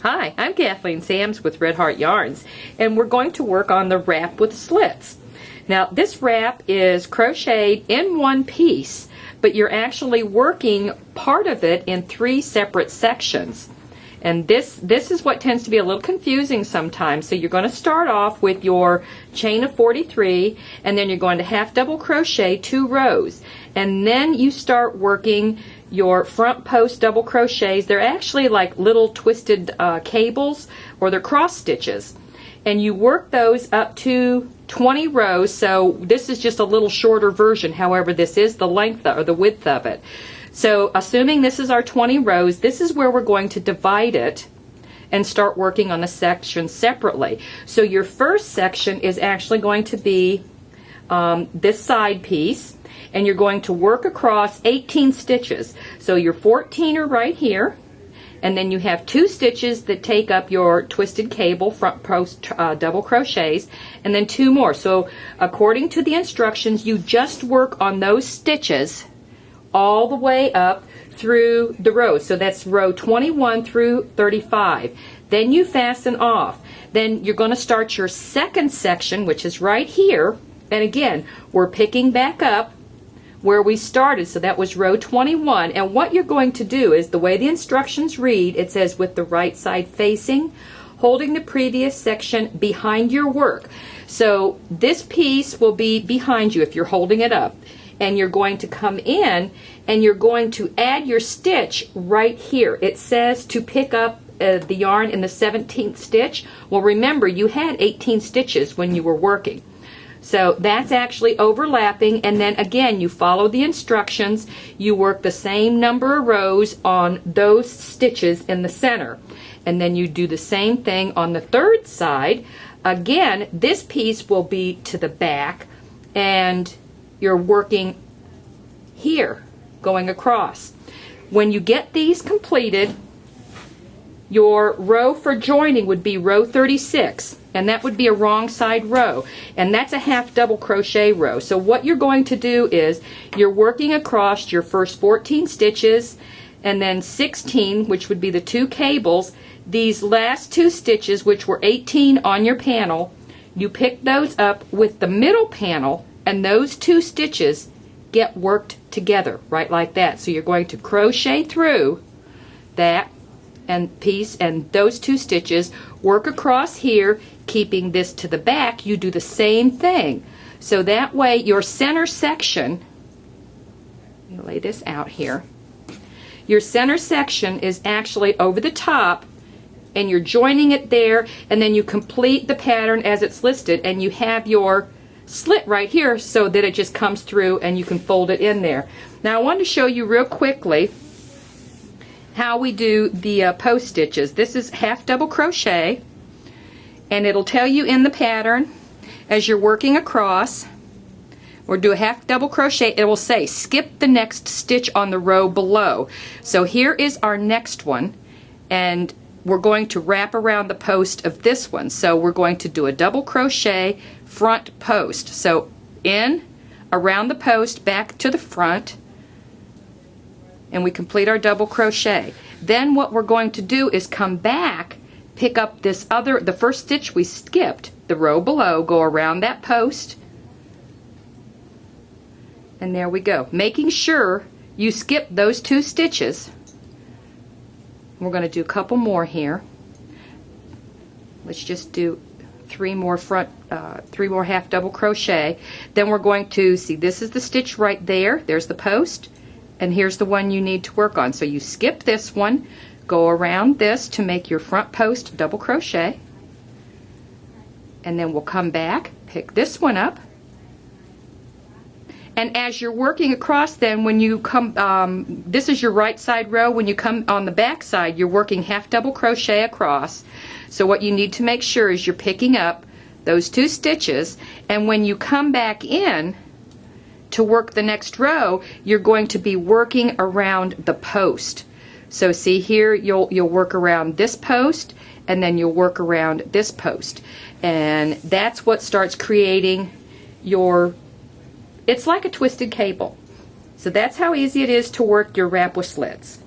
Hi, I'm Kathleen Sams with Red Heart Yarns, and we're going to work on the wrap with slits. Now, this wrap is crocheted in one piece, but you're actually working part of it in 3 separate sections. And this is what tends to be a little confusing sometimes. So you're going to start off with your chain of 43, and then you're going to half double crochet 2 rows. And then you start working your front post double crochets. They're actually like little twisted cables, or they're cross stitches. And you work those up to 20 rows. So this is just a little shorter version. However, this is the length or the width of it. So assuming this is our 20 rows, this is where we're going to divide it and start working on the section separately. So your first section is actually going to be this side piece, and you're going to work across 18 stitches. So your 14 are right here, and then you have 2 stitches that take up your twisted cable front post double crochets, and then 2 more. So according to the instructions, you just work on those stitches all the way up through the rows. So that's row 21 through 35. Then you fasten off. Then you're going to start your second section, which is right here. And again, we're picking back up where we started. So that was row 21. And what you're going to do is, the way the instructions read, it says with the right side facing, holding the previous section behind your work. So this piece will be behind you if you're holding it up. And you're going to come in and you're going to add your stitch right here. It says to pick up the yarn in the 17th stitch. Well, remember, you had 18 stitches when you were working. So that's actually overlapping, and then again you follow the instructions. You work the same number of rows on those stitches in the center. And then you do the same thing on the third side. Again, this piece will be to the back, and you're working here, going across. When you get these completed, your row for joining would be row 36, and that would be a wrong side row, and that's a half double crochet row. So what you're going to do is you're working across your first 14 stitches, and then 16, which would be the 2 cables. These last 2 stitches, which were 18 on your panel, you pick those up with the middle panel, and those 2 stitches get worked together right like that. So you're going to crochet through that and piece and those 2 stitches, work across here, keeping this to the back. You do the same thing. So that way your center section, let me lay this out here, your center section is actually over the top, and you're joining it there, and then you complete the pattern as it's listed, and you have your slit right here so that it just comes through and you can fold it in there. Now I wanted to show you real quickly how we do the post stitches. This is half double crochet, and it'll tell you in the pattern as you're working across, or do a half double crochet, it will say skip the next stitch on the row below. So here is our next one, and we're going to wrap around the post of this one. So we're going to do a double crochet front post. So in, around the post, back to the front, and we complete our double crochet. Then what we're going to do is come back, pick up this other, the first stitch we skipped, the row below, go around that post, and there we go. Making sure you skip those 2 stitches. We're going to do a couple more here. Let's just do 3 more half double crochet. Then we're going to see, this is the stitch right there. There's the post, and here's the one you need to work on. So you skip this one, go around this to make your front post double crochet, and then we'll come back, pick this one up. And as you're working across, then when you come, this is your right side row. When you come on the back side, you're working half double crochet across. So what you need to make sure is you're picking up those 2 stitches, and when you come back in to work the next row, you're going to be working around the post. So see here, you'll work around this post, and then you'll work around this post, and that's what starts creating your, it's like a twisted cable. So that's how easy it is to work your wrap with slits.